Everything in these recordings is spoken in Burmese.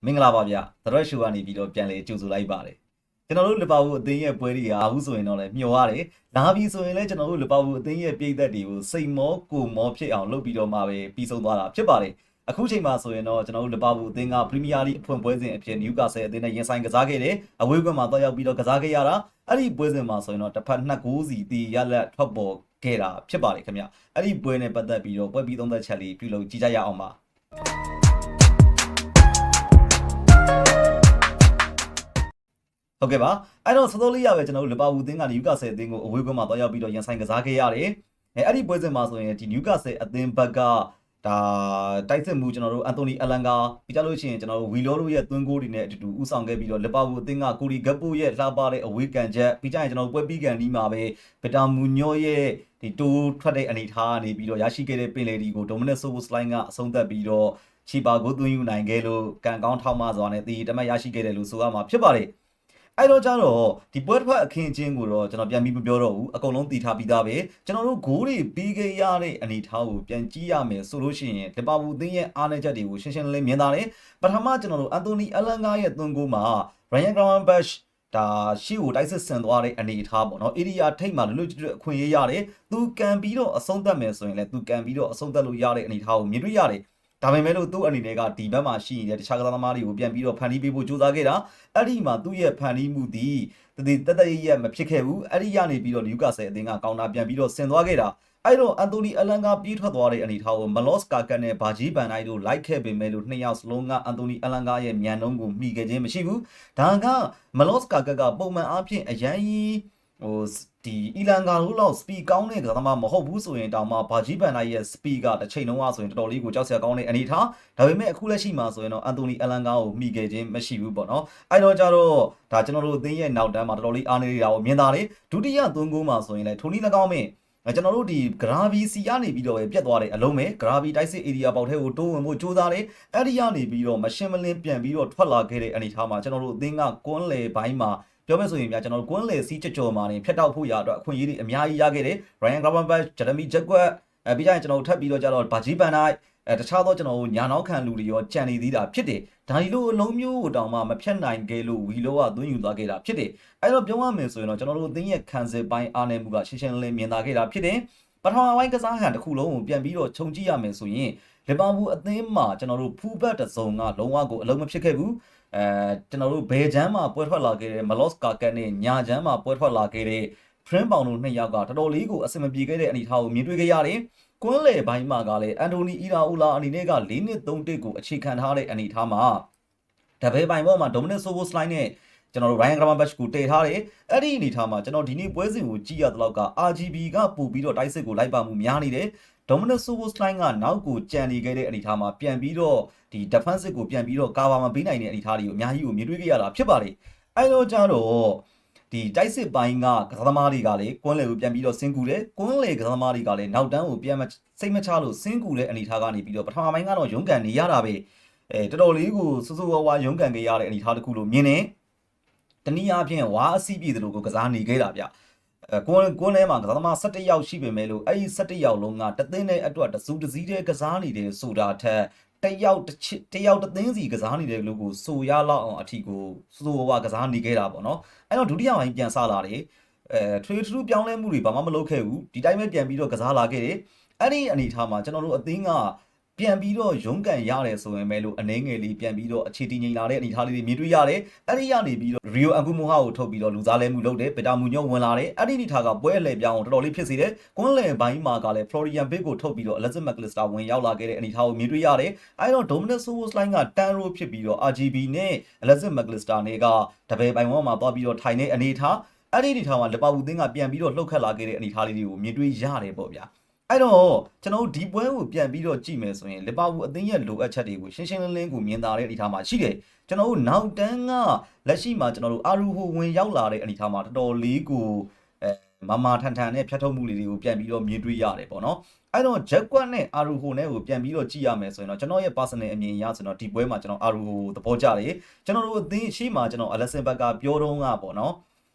မင်္ဂလာပါဗျသရက်ရှူကနေပြီးတော့ပြန်လေကြိုဆိုလိုက်ပါတယ်ကျွန်တော်တို့လီဗာပူးအသင်းရဲ့ပွဲတွေကအခုဆိုရင်တော့လည်းမျှော်ရတယ်လာပြီဆိုရင်လည်းကျွန်တော်တို့လီဗာပူးအသင်းရဲ့ပြည်သက်တွေကိုစိတ်မောကိုမောဖြစ်အောင်လုပ်ပြီးတော့မှပဲပြီးဆုံးသွားတာဖြစ်ပါတယ်အခုချိန်မှာဆိုရင်တော့ကျွန်တော်တို့လီဗာပူးအသင်းကပရီးမီးယားလိအဖွင့်ပွဲစဉ်အဖြစ်နယူကာဆယ်အသင်းနဲ့ရင်ဆိုင်ကစားခဲ့တယ်အဝေးကွင်းမှာတွားရောက်ပြီးတော့ကစားခဲ့ရတာအဲ့ဒီပွဲစဉ်မှာဆိုရင်တော့တစ်ဖက်2ဂိုးစီတီရလက်ထွက်ပေါ်ခဲ့တာဖြစ်ပါတယ်ခင်ဗျအဲ့ဒီပွဲနဲ့ပတ်သက်ပြီးတော့ပွဲပြီးသုံးသက်ချက်လေးပြုလုပ်ကြည့်ကြရအောင်ပါဟုတ်ကဲ့ပါအဲ့တော့စောစောလေးရပဲကျွန်တော်တို့လီဗာပူးအသင်းကနယူကာဆယ်အသင်းကိုအဝေးကွင်းမှာတွားရောက်ပြီးတော့ရင်ဆိုင်ကစားခဲ့ရတယ်အဲ့ဒီပွဲစဉ်မှာဆိုရင်ဒီနယူကာဆယ်အသင်းဘက်ကဒါတိုက်စစ်မှုကျွန်တော်တို့အန်တိုနီအလန်ကာပြီးကြလို့ရှိရင်ကျွန်တော်တို့ဝီလောတို့ရဲ့သွင်းဂိုးတွေနဲ့အတူတူဥဆောင်ခဲ့ပြီးတော့လီဗာပူးအသင်းကကိုရီဂက်ပိုရဲ့လှပတဲ့အဝေးကန်ချက်ပြီးကြရင်ကျွန်တော်တို့ပွဲပြီးကန်ဒီမှာပဲဗီတာမူညိုရဲ့ဒီတိုးထွက်တဲ့အနေထားကနေပြီးတော့ရရှိခဲ့တဲ့ပင်လေဒီကိုဒိုမနစ်ဆိုဘိုစလိုင်းကအဆုံးသတ်ပြီးတော့ချီပါကိုသွင်းယူနိုင်ခဲ့လို့ကန်ကောင်းထောက်မစွာနဲ့တီတမတ်ရရှိခဲ့တယ်လို့ဆိုရမှာဖြစ်ပါတယ်အဲ့တော့ကျတော့ဒီပွဲတစ်ဖက်အခင်းချင်းကိုတော့ကျွန်တော်ပြန်ပြီးမပြောတော့ဘူးအကုန်လုံးတည်ထားပြီးသားပဲကျွန်တော်တို့ဂိုးတွေပြီးခဲ့ရတဲ့အနေအထားကိုပြန်ကြည့်ရမယ်ဆိုလို့ရှိရင်လီဗာပူးအသင်းရဲ့အားနည်းချက်တွေကိုရှင်းရှင်းလင်းလင်းမြင်သာတယ်ပထမကျွန်တော်တို့အန်တိုနီအလန်ကာရဲ့သွင်းဂိုးမှာရိုင်ယန်ဂရမ်ဘတ်ဒါရှီကိုတိုက်စစ်ဆင်သွားတဲ့အနေအထားပေါ့နော်အေရီယာထိတ်မှာလွတ်လွတ်ကျွတ်အခွင့်အရေးရတယ်သူကန်ပြီးတော့အဆုံးသတ်မယ်ဆိုရင်လည်းသူကန်ပြီးတော့အဆုံးသတ်လို့ရတဲ့အနေအထားကိုမြင်တွေ့ရတယ်ဒါပေမဲ့လို့သူ့အနေနဲ့ကဒီဘက်မှာရှိနေတဲ့တခြားကစားသမားတွေကိုပြန်ပြီးတော့ဖန်တီးပေးဖို့ကြိုးစားခဲ့တာအဲ့ဒီမှာသူ့ရဲ့ဖန်တီးမှုဒီတတရမဖြစ်ခဲ့ဘူးအဲ့ဒီရနေပြီးတော့နယူကာဆယ်အသင်းကကောင်တာပြန်ပြီးတော့ဆင်သွားခဲ့တာအဲ့တော့အန်တိုနီအလန်ကာပြေးထွက်သွားတဲ့အနေအထားကိုမလော့စ်ကာကတ်နဲ့ဘာဂျီဘန်နိုင်တို့လိုက်ခဲ့ပေမဲ့လို့နှစ်ယောက်စလုံးကအန်တိုနီအလန်ကာရဲ့မြန်နှုံးကိုမှီခဲ့ခြင်းမရှိဘူးဒါကမလော့စ်ကာကတ်ကပုံမှန်အားဖြင့်အရန်ကြီးဟိုဒီအီလန်ကာလို့လောက်စပီကောင်းတဲ့ကစားသမားမဟုတ်ဘူးဆိုရင်တောင်မှဘာဂျီဘန်နိုင်ရဲ့စပီကတစ်ချိန်လုံးကဆိုရင်တော်တော်လေးကိုကြောက်စရာကောင်းတဲ့အနေထားဒါပေမဲ့အခုလက်ရှိမှာဆိုရင်တော့အန်တိုနီအလန်ကာကိုမှီခဲ့ခြင်းမရှိဘူးပေါ့နော်အဲ့တော့ကြတော့ဒါကျွန်တော်တို့အသင်းရဲ့နောက်တန်းမှာတော်တော်လေးအားနေရတာကိုမြင်တာလေဒုတိယသွင်းဂိုးမှာဆိုရင်လည်းထိုနည်း၎င်းမင်းကျွန်တော်တို့ဒီဂရာဗီစီကနေပြီးတော့ပဲပြတ်သွားတယ်အလုံးပဲဂရာဗီတိုက်စစ်ဧရိယာပေါက်ထဲကိုတိုးဝင်ဖို့ကြိုးစားတယ်အဲ့ဒီကနေပြီးတော့မရှင်းမလင်းပြန်ပြီးတော့ထွက်လာခဲ့တဲ့အနေထားမှာကျွန်တော်တို့အသင်းကကွန်းလေဘိုင်းမှာပြောမယ်ဆိုရင်များကျွန်တော်တို့ကွန်းလေစီးကြော်မှာနေဖြတ်တောက်ဖို့ရအတွက်အခွင့်အရေးတွေအများကြီးရခဲ့တယ်ရိုင်ယန်ဂရမ်ဘတ်ဂျယ်ရမီဂျက်ကွက်ပြီးကြရင်ကျွန်တော်တို့ထပ်ပြီးတော့ကြတော့ဘာဂျီဘန်နိုင်တခြားသောကျွန်တော်တို့ညာနောက်ခံလူတွေရောကြံနေသေးတာဖြစ်တယ်ဒါဒီလိုအလုံးမျိုးကိုတောင်မှမဖြတ်နိုင်ခဲ့လို့ဝီလောကသွင်းယူသွားခဲ့တာဖြစ်တယ်အဲ့တော့ပြောရမယ်ဆိုရင်တော့ကျွန်တော်တို့အသင်းရဲ့ခံစစ်ပိုင်းအားနည်းမှုကရှင်းရှင်းလင်းလင်းမြင်သာခဲ့တာဖြစ်တယ်ပထမပိုင်းကစားဟန်တစ်ခုလုံးကိုပြန်ပြီးတော့ခြုံကြည့်ရမယ်ဆိုရင်လီဗာပူးအသင်းမှာကျွန်တော်တို့ဖူးဘတ်တစ်စုံကလုံးဝကိုအလုံးမဖြစ်ခဲ့ဘူးကျွန်တော်တို့ဘယ်ချမ်းမှာပွဲထွက်လာခဲ့တဲ့မလော့စ်ကာကတ်နဲ့ညာချမ်းမှာပွဲထွက်လာခဲ့တဲ့ဖရင်ပေါင်တို့နှစ်ယောက်ကတော်တော်လေးကိုအဆင်မပြေခဲ့တဲ့အနေအထားကိုမြင်တွေ့ခဲ့ရတယ်ကွန်းလေဘိုင်းမှာကလည်းအန်တိုနီအီရာအိုလာအနေနဲ့က၄နှစ်3တစ်ကိုအခြေခံထားတဲ့အနေအထားမှာတပည့်ပိုင်ပေါ်မှာဒိုမနစ်ဆိုဘိုစလိုင်းနဲ့ကျွန်တော်တို့ Ryan Gravenberch ကိုတည်ထားတယ်အဲ့ဒီအနေထားမှာကျွန်တော်ဒီနေ့ပွဲစဉ်ကိုကြည့်ရတဲ့လောက်က RGB ကပို့ပြီးတော့တိုက်စစ်ကိုလိုက်ပါမှုများနေတယ် Dominic Szoboszlai ကနောက်ကိုကြံနေခဲ့တဲ့အနေထားမှာပြန်ပြီးတော့ဒီ defensive ကိုပြန်ပြီးတော့ကာဗာမပေးနိုင်တဲ့အနေထားတွေကိုအများကြီးကိုမြင်တွေ့ခဲ့ရတာဖြစ်ပါတယ်အဲ့တော့ကြတော့ဒီတိုက်စစ်ပိုင်းကကစားသမားတွေကလည်းကွန်းလေကိုပြန်ပြီးတော့ဆင်းကူတယ်ကွန်းလေကစားသမားတွေကလည်းနောက်တန်းကိုပြန်စိတ်မချလို့ဆင်းကူတဲ့အနေထားကနေပြီးတော့ပထမပိုင်းကတော့ရုန်းကန်နေရတာပဲတော်တော်လေးကိုစူးစူးဝါးဝါရုန်းကန်ခဲ့ရတဲ့အနေထားတစ်ခုလို့မြင်နေတနည်းအားဖြင့်ဝါအစီးပြည်တို့ကိုကစားနေခဲ့တာဗျကွန်းလဲမှာကစားသမား17ယောက်ရှိပေမဲ့လို့အဲ့ဒီ17ယောက်လုံးကတသင်းတဲ့အတွက်တစုတစည်းတဲ့ကစားနေတယ်ဆိုတာထက်တယောက်တသင်းစီကစားနေတယ်လို့ကိုဆိုရလောက်အောင်အထီကိုစိုးဝါကစားနေခဲ့တာပေါ့နော်အဲ့တော့ဒုတိယပိုင်းပြန်ဆလာတယ်ထွေထူးပြောင်းလဲမှုတွေဘာမှမလုပ်ခဲ့ဘူးဒီတိုင်းပဲပြန်ပြီးတော့ကစားလာခဲ့တယ်အဲ့ဒီအနေထားမှာကျွန်တော်တို့အသင်းကပြန်ပြီးတော့ရုန်းကန်ရတယ်ဆိုရင်ပဲလို့အနေငယ်လေးပြန်ပြီးတော့အခြေတည်ငြိမ်လာတဲ့အနေအထားလေးတွေမြင်တွေ့ရတယ်အဲ့ဒီကနေပြီးတော့ရီယိုအန်ကူမိုဟာကိုထုတ်ပြီးတော့လူစားလဲမှုလုပ်တယ်ဗီတာမူညိုဝင်လာတယ်အဲ့ဒီအနေထားကပွဲအလဲပြောင်းတော်တော်လေးဖြစ်စေတယ်ကွန်းလယ်ဘိုင်းမှာကလည်းဖလော်ရီယန်ဘစ်ကိုထုတ်ပြီးတော့အလက်ဇက်မက်ကလစ်စတာဝင်ရောက်လာခဲ့တဲ့အနေအထားကိုမြင်တွေ့ရတယ်အဲ့တော့ဒိုမနစ်ဆိုဘိုစလိုင်းကတန်ရိုးဖြစ်ပြီးတော့ RGB နဲ့အလက်ဇက်မက်ကလစ်စတာနဲ့ကတပယ်ပိုင်ဝန်းမှာသွားပြီးတော့ထိုင်တဲ့အနေအထားအဲ့ဒီအနေအထားမှာလီဗာပူးသင်းကပြန်ပြီးတော့လှုပ်ခတ်လာခဲ့တဲ့အနေအထားလေးတွေကိုမြင်တွေ့ရတယ်ပေါ့ဗျာအဲ့တော့ကျွန်တော်တို့ဒီပွဲကိုပြန်ပြီးတော့ကြည့်မယ်ဆိုရင်လီဗာပူးအသင်းရဲ့လိုအပ်ချက်တွေကိုရှင်းရှင်းလင်းလင်းကိုမြင်သာတဲ့အနေအထားမှာရှိတယ်ကျွန်တော်တို့နောက်တန်းကလက်ရှိမှာကျွန်တော်တို့အာရူဟိုဝင်ရောက်လာတဲ့အနေအထားမှာတော်တော်လေးကိုမမထန်ထန်နဲ့ဖြတ်ထုတ်မှုလေးတွေကိုပြန်ပြီးတော့မြင်တွေ့ရတယ်ပေါ့နော်အဲ့တော့ဂျက်ကွက်နဲ့အာရူဟိုနဲ့ကိုပြန်ပြီးတော့ကြည့်ရမယ်ဆိုရင်တော့ကျွန်တော်ရဲ့ personal အမြင်အရဆိုတော့ဒီပွဲမှာကျွန်တော်အာရူဟိုသဘောကျတယ်ကျွန်တော်တို့အသင်းရှိမှာကျွန်တော်အလက်ဆင်ဘက်ကပြောတော့ကပေါ့နော်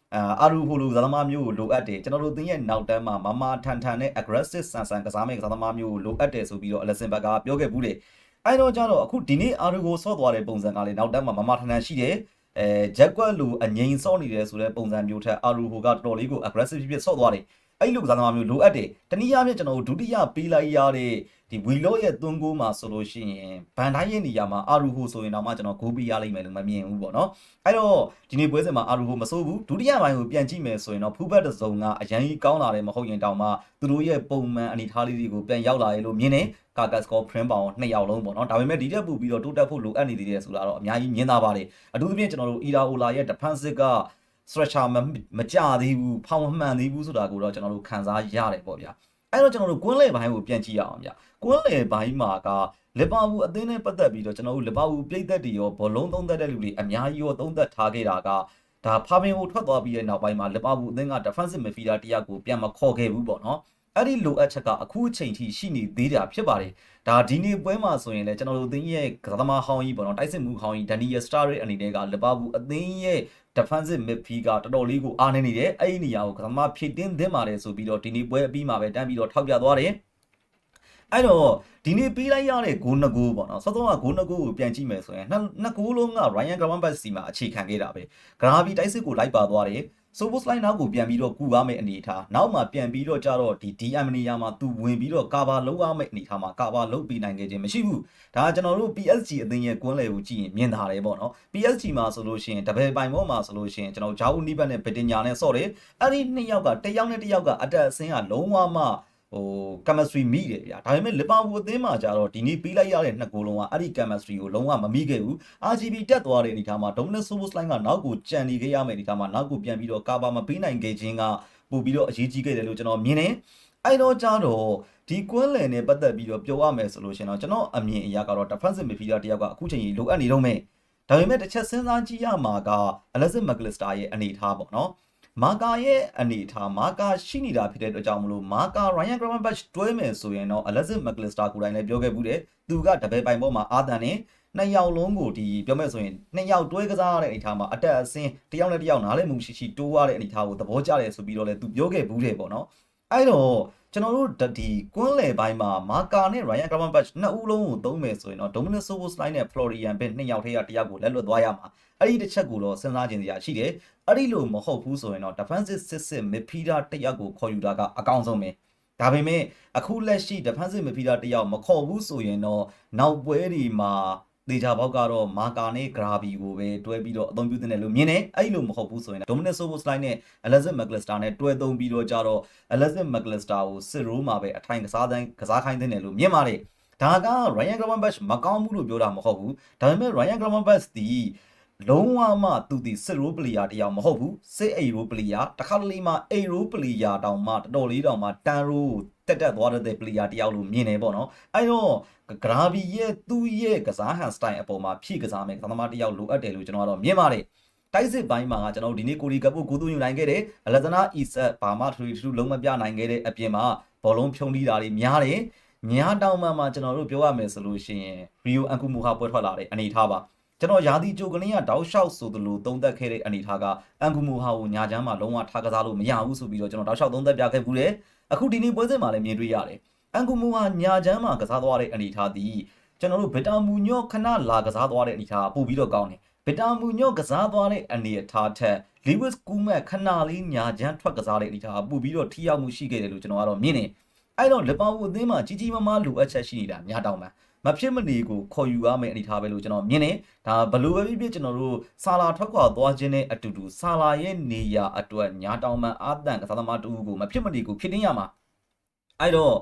အာရူဟိုလိုကစားသမားမျိုးကိုလိုအပ်တယ်ကျွန်တော်တို့အသင်းရဲ့နောက်တန်းမှာမထန်ထန်နဲ့ aggressive ဆန်ဆန်ကစားမဲ့ကစားသမားမျိုးကိုလိုအပ်တယ်ဆိုပြီးတော့အလက်ဆင်ဘက်ကပြောခဲ့ဘူးလေ အဲ့တော့ကြတော့အခုဒီနေ့အာရူကိုဆော့သွားတဲ့ပုံစံကလည်းနောက်တန်းမှာမမထန်ထန်ရှိတယ်ဂျက်ကွက်လူအငိမ့်ဆော့နေတယ်ဆိုတဲ့ပုံစံမျိုးထက်အာရူဟိုကတော်တော်လေးကို aggressive ဖြစ်ဆော့သွားတယ်အဲ့လိုကစားသမားမျိုးလိုအပ်တယ်တနည်းအားဖြင့်ကျွန်တော်တို့ဒုတိယပေးလိုက်ရတဲ့ဒီဝီလော့ရဲ့သွန်းကိုမှာဆိုလို့ရှိရင်ဘန်တိုင်းရဲ့နေရာမှာအာရူဟိုဆိုရင်တော့မှကျွန်တော်ဂိုးပေးရလိမ့်မယ်လို့မမြင်ဘူးပေါ့နော်အဲ့တော့ဒီနေ့ပွဲစဉ်မှာအာရူဟိုမစိုးဘူးဒုတိယပိုင်းကိုပြန်ကြည့်မယ်ဆိုရင်တော့ဖူးဘက်တစ်စုံကအရန်ကြီးကောင်းလာတယ်မဟုတ်ရင်တောင်မှသူတို့ရဲ့ပုံမှန်အနေထားလေးတွေကိုပြန်ရောက်လာရလို့မြင်တယ်ကာကတ်စကောဖရင်ပေါင်2ယောက်လုံးပေါ့နော်ဒါပေမဲ့ဒီတက်ပူပြီးတော့တိုးတက်ဖို့လိုအပ်နေသေးတယ်ဆိုတာတော့အများကြီးမြင်သာပါတယ်အထူးသဖြင့်ကျွန်တော်တို့အီရာအိုလာရဲ့ defensive က structure မကြသေးဘူးဖောင်မမှန်သေးဘူးဆိုတာကိုတော့ကျွန်တော်တို့ခံစားရတယ်ပေါ့ဗျာအဲ့တော့ကျွန်တော်တို့ကွင်းလေပိုင်းကိုပြန်ကြည့်ရအောင်ဗျာကွင်းလေပိုင်းမှာကလီဗာပူးအသင်းနဲ့ပတ်သက်ပြီးတော့ကျွန်တော်တို့လီဗာပူးပြည်သက်တွေရောဘောလုံးသုံးသက်တဲ့လူတွေအများကြီးရောသုံးသက်ထားခဲ့တာကဒါဖာဘင်ကိုထွက်သွားပြီးတဲ့နောက်ပိုင်းမှာလီဗာပူးအသင်းက defensive midfielder တယောက်ကိုပြန်မခေါ်ခဲ့ဘူးပေါ့နော်အဲ့ဒီလိုအပ်ချက်ကအခုအချိန်ထိရှိနေသေးတာဖြစ်ပါတယ်ဒါဒီနေ့ပွဲမှာဆိုရင်လည်းကျွန်တော်တို့အသင်းရဲ့ကစားသမားဟောင်းကြီးပေါ့နော်တိုက်စစ်မှုဟောင်းကြီးဒန်နီယယ်စတာရဲ့အနေနဲ့ကလီဗာပူးအသင်းရဲ့ defensive midfield ကတော်တော်လေးကိုအားနေနေတယ်အဲ့ဒီနေရာကိုကစားသမားဖြည့်တင်းသင့်ပါတယ်ဆိုပြီးတော့ဒီနေ့ပွဲအပြီးမှာပဲတန်းပြီးတော့ထောက်ပြသွားတယ်အဲ့တော့ဒီနေ့ပေးလိုက်ရတဲ့ဂိုး2ဂိုးပေါ့နော်စောစောကဂိုး2ဂိုးကိုပြန်ကြည့်မယ်ဆိုရင်နှစ်ဂိုးလုံးက Ryan Gravenberch စီမှာအခြေခံခဲ့တာပဲဂရာဗီတိုက်စစ်ကိုလိုက်ပါသွားတယ်ဆိုပိုစလိုက်နောက်ကိုပြန်ပြီးတော့ကူရမယ့်အနေထားနောက်မှပြန်ပြီးတော့ကြတော့ဒီ DM နေရာမှာသူဝင်ပြီးတော့ကာဗာလုံးရမယ့်အနေထားမှာကာဗာလုံးပြီးနိုင်ခဲ့ခြင်းမရှိဘူးဒါကကျွန်တော်တို့ PSG အသင်းရဲ့ကွင်းလယ်ကိုကြည့်ရင်မြင်သာတယ်ပေါ့နော် PSG မှာဆိုလို့ရှိရင်တပယ်ပိုင်ဘောမှာဆိုလို့ရှိရင်ကျွန်တော်ဂျာဝူနီဘတ်နဲ့ဗတင်ညာနဲ့ဆော့တယ်အဲ့ဒီနှစ်ယောက်ကတယောက်နဲ့တယောက်ကအတက်အဆင်းကလုံးဝမှchemistry မိတယ်ဗျာဒါပေမဲ့လီဗာပူးအသင်းမှာကြတော့ဒီနေ့ပေးလိုက်ရတဲ့နှစ်ဂိုးလုံးကအဲ့ဒီ chemistry ကိုလုံးဝမမိခဲ့ဘူး RGB တက်သွားတဲ့အနေထားမှာ Dominic Szoboszlai ကနောက်ကိုကြံနေခဲ့ရမယ့်အနေထားမှာနောက်ကိုပြန်ပြီးတော့ကာဗာမပေးနိုင်ခဲ့ခြင်းကပို့ပြီးတော့အရေးကြီးခဲ့တယ်လို့ကျွန်တော်မြင်တယ်အဲ့တော့ကြတော့ဒီကွင်းလယ်နဲ့ပတ်သက်ပြီးတော့ပြောရမယ်ဆိုလို့ရှင်တော့ကျွန်တော်အမြင်အရကတော့ defensive midfielder တယောက်ကအခုချိန်ကြီးလိုအပ်နေတော့မယ်ဒါပေမဲ့တစ်ချက်စဉ်းစားကြည့်ရမှာက Alexis McAllister ရဲ့အနေထားပေါ့နော်မာကာရဲ့အနေထားမာကာရှိနေတာဖြစ်တဲ့အတွက်ကြောင့်မလို့မာကာ Ryan Gravenberch တွဲမယ်ဆိုရင်တော့ Alexis McAllister ကိုယ်တိုင်လည်းပြောခဲ့ဘူးတယ်သူကတပယ်ပိုင်ပေါ်မှာအာသန်နဲ့နှစ်ယောက်လုံးကိုဒီပြောမဲ့ဆိုရင်နှစ်ယောက်တွဲကစားရတဲ့အနေထားမှာအတက်အဆင်းတယောက်နဲ့တယောက်နားလည်မှုရှိတိုးရတဲ့အနေထားကိုသဘောကျတယ်ဆိုပြီးတော့လည်းသူပြောခဲ့ဘူးတယ်ပေါ့နော်အဲ့တော့ကျွန်တော်တို့ဒီကွန်းလယ်ပိုင်းမှာမာကာနဲ့ Ryan Gravenberch နှစ်ဦးလုံးကိုသုံးမယ်ဆိုရင်တော့ Dominic Szoboszlai နဲ့ Florian Wirtz နှစ်ယောက်ထဲကတယောက်ကိုလက်လွတ်သွားရမှာအဲ့ဒီတစ်ချက်ကိုတော့စဉ်းစားကြည့်စရာရှိတယ်အဲ့ဒီလိုမဟုတ်ဘူးဆိုရင်တော့ defensive system midfielder တယောက်ကိုခေါ်ယူတာကအကောင်းဆုံးပဲဒါပေမဲ့အခုလက်ရှိ defensive midfielder တယောက်မခေါ်ဘူးဆိုရင်တော့နောက်ပွဲတွေမှာဒေတာဘောက်ကတော့မာကာနဲ့ဂရာဗီကိုပဲတွဲပြီးတော့အသုံးပြုတဲ့လို့မြင်တယ်အဲ့လိုမဟုတ်ဘူးဆိုရင် Dominic Szoboszlai နဲ့ Alexis McAllister နဲ့တွဲသုံးပြီးတော့ကြတော့ Alexis McAllister ကိုစစ်ရိုးမှာပဲအထိုင်ကစားခိုင်းတဲ့လို့မြင်ပါတယ်ဒါက Ryan Gravenberch မကောင်းဘူးလို့ပြောတာမဟုတ်ဘူးဒါပေမဲ့ Ryan Gravenberch ဒီလုံးဝမှသူဒီစစ်ရိုးပလီယာတယောက်မဟုတ်ဘူးစစ်အိရိုးပလီယာတခါတလေမှာအိရိုးပလီယာတောင်မှတော်တော်လေးတောင်မှတန်ရိုးတက်သွားတဲ့ပလီယာတယောက်လို့မြင်နေပေါ့နော်အဲ့တော့ဂရာဗီရဲ့သူ့ရဲ့ကစားဟန်စတိုင်အပေါ်မှာဖြည့်ကစားမယ်ကစားသမားတယောက်လိုအပ်တယ်လို့ကျွန်တော်ကတော့မြင်ပါတယ်တိုက်စစ်ပိုင်းမှာကကျွန်တော်ဒီနေ့ကိုရီကပ်ကိုကိုသွင်းယူနိုင်ခဲ့တယ်အလက်ဇနာအီဆက်ဘာမှထူထူလုံးမပြနိုင်ခဲ့တဲ့အပြင်မှာဘောလုံးဖြုံးတီးတာတွေများတယ်ညာတောင်မှကျွန်တော်တို့ပြောရမယ်ဆိုလို့ရှိရင်ရီယိုအန်ကူမူဟာပွဲထွက်လာတဲ့အနေထားပါကျွန်တော်ယာတီဂျိုကလင်းကတောက်လျှောက်ဆိုသလိုသုံးသက်ခဲ့တဲ့အနေထားကအန်ကူမူဟာကိုညာချမ်းမှာလုံးဝထားကစားလို့မရဘူးဆိုပြီးတော့ကျွန်တော်တောက်လျှောက်သုံးသက်ပြခဲ့ဘူးတယ်အခုဒီနေ့ပွဲစဉ်မှာလည်းမြင်တွေ့ရတယ်အန်ကူမူဟာညာချမ်းမှာကစားသွားတဲ့အနေထားသည်ကျွန်တော်တို့ဗီတာမူညော့ခဏလာကစားသွားတဲ့အနေထားပို့ပြီးတော့ကောင်းတယ်ဗီတာမူညော့ကစားသွားတဲ့အနေထားထက်လီဝစ်ကူမက်ခဏလေးညာချမ်းထွက်ကစားတဲ့အနေထားပို့ပြီးတော့ထိရောက်မှုရှိခဲ့တယ်လို့ကျွန်တော်ကတော့မြင်နေအဲ့တော့လီဗာပူးအသင်းမှာကြီးကြီးမားမားလိုအပ်ချက်ရှိနေတာများတောင်းမှမဖြစ်မနေကိုခေါ်ယူရမယ့်အနေထားပဲလို့ကျွန်တော်မြင်နေဒါဘလို့ပဲဖြစ်ကျွန်တော်တို့ဆာလာထွက်ခွာသွားခြင်းနဲ့အတူတူဆာလာရဲ့နေရာအတွက်ညာတောင်မှအာတန်ကစားသမားတူကိုမဖြစ်မနေကိုဖြစ်တင်ရမှာအဲ့တော့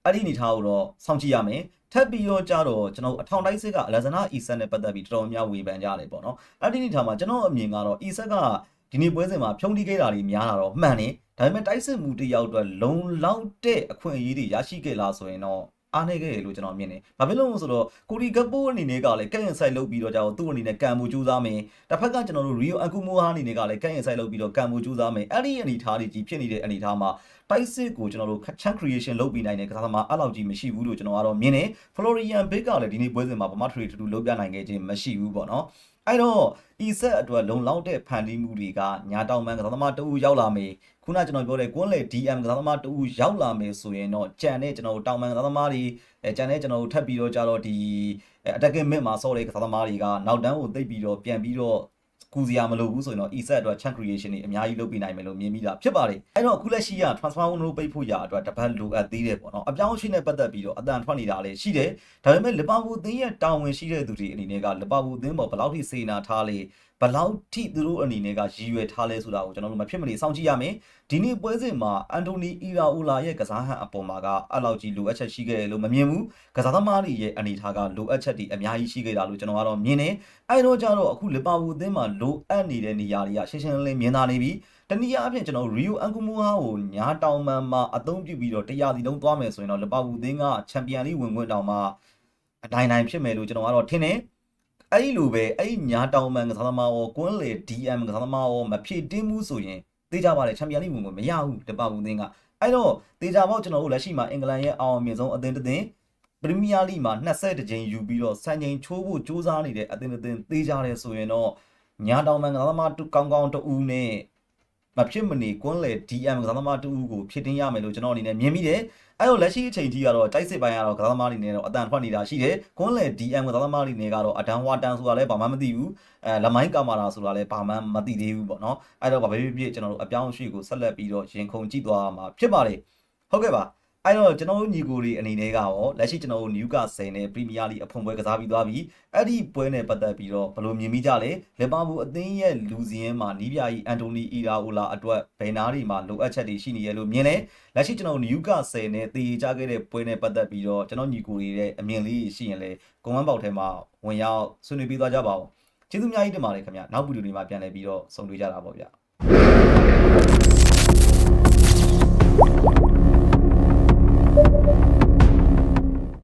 အဲ့ဒီအနေထားကိုတော့စောင့်ကြည့်ရမယ်ထပ်ပြီးတော့ကြတော့ကျွန်တော်အထောင်တိုင်းစစ်ကအလက်ဇနာအီဆက်နဲ့ပတ်သက်ပြီးတော်တော်များဝေဖန်ကြတယ်ပေါ့နော်အဲ့ဒီအနေထားမှာကျွန်တော်အမြင်ကတော့အီဆက်ကဒီနေ့ပွဲစဉ်မှာဖြုံးတီးခဲ့တာတွေများတာတော့မှန်တယ်ဒါပေမဲ့တိုက်စစ်မှုတယောက်အတွက်လုံလောက်တဲ့အခွင့်အရေးတွေရရှိခဲ့လားဆိုရင်တော့အားနေခဲ့ရလို့ကျွန်တော်မြင်တယ်။ဘာဖြစ်လို့လဲဆိုတော့ကိုရီကပ်ပိုးအနေနဲ့ကလည်းကန့်ရင်ဆိုင်လုပ်ပြီးတော့ကြာတော့သူ့အနေနဲ့ကံမှုကြိုးစားမယ်။တစ်ဖက်ကကျွန်တော်တို့ရီယိုအန်ကူမိုဟာအနေနဲ့ကလည်းကန့်ရင်ဆိုင်လုပ်ပြီးတော့ကံမှုကြိုးစားမယ်။အဲ့ဒီအနေထားတွေကြီးဖြစ်နေတဲ့အနေထားမှာ တိုက်စစ်ကိုကျွန်တော်တို့ chance creation လုပ်ပြီးနိုင်တဲ့ကစားသမားအဲ့လောက်ကြီးမရှိဘူးလို့ကျွန်တော်ကတော့မြင်တယ် Florian Big ကလည်းဒီနေ့ပွဲစဉ်မှာဗမာထရီတူတူလုပ်ပြနိုင်ခဲ့ခြင်းမရှိဘူးပေါ့နော်အဲ့တော့ဤဆက်အတွက်လုံလောက်တဲ့ဖန်တီးမှုတွေကညာတောင်ပန်းကစားသမားတအူရောက်လာမယ်ခုနကျွန်တော်ပြောတဲ့ကွန်းလေ DM ကစားသမားတအူရောက်လာမယ်ဆိုရင်တော့ကြံတဲ့ကျွန်တော်တို့တောင်ပန်းကစားသမားတွေကြံတဲ့ကျွန်တော်တို့ထပ်ပြီးတော့ကြတော့ဒီ attacking mid မှာဆော့တဲ့ကစားသမားတွေကနောက်တန်းကိုသိပ်ပြီးတော့ပြန်ပြီးတော့ကူစရာမလိုဘူးဆိုရင်တော့ e-set အတွက် chance creation တွေအများကြီးလုပ်ပြနိုင်မယ်လို့မြင်မိတာဖြစ်ပါတယ်အဲ့တော့အခုလက်ရှိက transfer window ပိတ်ဖို့ရာအတွက်တပတ်လိုအပ်သေးတယ်ပေါ့နော်အပြောင်းအရွှေ့နဲ့ပတ်သက်ပြီးတော့အတန်ထွက်နေတာလည်းရှိတယ်ဒါပေမဲ့လီဗာပူးအသင်းရဲ့တာဝန်ရှိတဲ့သူတွေအနေနဲ့ကလီဗာပူးအသင်းပေါ်ဘယ်လောက်ထိစေနာထားလဲဘယ်လောက်ထိသူတို့အနေနဲ့ကရည်ရွယ်ထားလဲဆိုတာကိုကျွန်တော်တို့မဖြစ်မနေစောင့်ကြည့်ရမယ်ဒီနေ့ပွဲစဉ်မှာအန်တိုနီအီရာအိုလာရဲ့ကစားဟန်အပေါ်မှာကအဲ့လောက်ကြီးလိုအပ်ချက်ရှိခဲ့တယ်လို့မမြင်ဘူးကစားသမားတွေရဲ့အနေထားကလိုအပ်ချက်တွေအများကြီးရှိခဲ့တာလို့ကျွန်တော်ကတော့မြင်တယ်အဲ့တော့ကြတော့အခုလီဗာပူးအသင်းမှာလိုအပ်နေတဲ့နေရာတွေကရှင်းရှင်းလင်းလင်းမြင်သာနေပြီတနည်းအားဖြင့်ကျွန်တော်ရီယိုအန်ကူမူဟာကိုညာတောင်မန်မှာအသုံးပြုပြီးတော့တရားစီလုံးသွားမယ်ဆိုရင်တော့လီဗာပူးအသင်းကချန်ပီယံလိဝင်ခွင့်တောင်မှအနိုင်ဖြစ်မယ်လို့ကျွန်တော်ကတော့ထင်တယ်အဲ့ဒီလိုပဲအဲ့ညာတောင်မန်ကစားသမားရောကွန်းလေ DM ကစားသမားရောမဖြည့်တင်းဘူးဆိုရင်တေးကြပါတယ်ချန်ပီယံလိဝင်ခွင့်မရဘူးလီဗာပူးအသင်းကအဲ့တော့တေးကြပေါ့ကျွန်တော်တို့လက်ရှိမှာအင်္ဂလန်ရဲ့အောင်မြင်ဆုံးအသင်းတစ်သင်းပရီးမီးယားလိမှာ20ကြိမ်ယူပြီးတော့စံချိန်ချိုးဖို့စူးစမ်းနေတဲ့အသင်းသေးကြတယ်ဆိုရင်တော့ညာတောင်မန်ကစားသမားတူကောင်းကောင်းတူနဲ့မဖြစ်မနေကွန်းလေ DM ကစားသမားတူကိုဖြစ်တင်ရမယ်လို့ကျွန်တော်အနေနဲ့မြင်မိတယ်အဲ့တော့လက်ရှိအချိန်ထိကတော့တိုက်စစ်ပိုင်းကတော့ကစားသမားတွေနဲ့တော့အတန်ထွက်နေတာရှိတယ်ကွန်းလေ DM ကစားသမားတွေနဲ့ကတော့အတန်ဝါတန်ဆိုတာလည်းဘာမှမသိဘူးလမိုင်းကာမာတာဆိုတာလည်းဘာမှမသိသေးဘူးပေါ့နော်အဲ့တော့ဘာပဲဖြစ်ဖြစ်ကျွန်တော်တို့အပြောင်းအရွှေ့ကိုဆက်လက်ပြီးတော့ရင်ခုန်ကြည့်သွားမှာဖြစ်ပါတယ်ဟုတ်ကဲ့ပါအဲ့တော့ကျွန်တော်တို့ညီကိုတွေအနေနဲ့ကရောလက်ရှိကျွန်တော်တို့နျူကာဆယ်နဲ့ပရီးမီးယားလိအဖွင့်ပွဲကစားပြီးသွားပြီအဲ့ဒီပွဲနဲ့ပတ်သက်ပြီးတော့ဘယ်လိုမြင်မိကြလဲလီဗာပူးအသင်းရဲ့လူစည်းရင်းမှာနီးပြကြီးအန်တိုနီအီရာအိုလာအတွက်ဘယ်နားတွေမှာလိုအပ်ချက်တွေရှိနေရလို့မြင်လဲလက်ရှိကျွန်တော်တို့နျူကာဆယ်နဲ့တည်ကြခဲ့တဲ့ပွဲနဲ့ပတ်သက်ပြီးတော့ကျွန်တော်ညီကိုတွေရဲ့အမြင်လေးရှိရင်လေကွန်မန့်ပေါက်ထဲမှာဝင်ရောက်ဆွေးနွေးပေးသွားကြပါဦးကျေးဇူးအများကြီးတင်ပါတယ်ခင်ဗျနောက်ဗီဒီယိုတွေမှာပြန်လည်ပြီးတော့ဆုံတွေ့ကြတာပေါ့ဗျ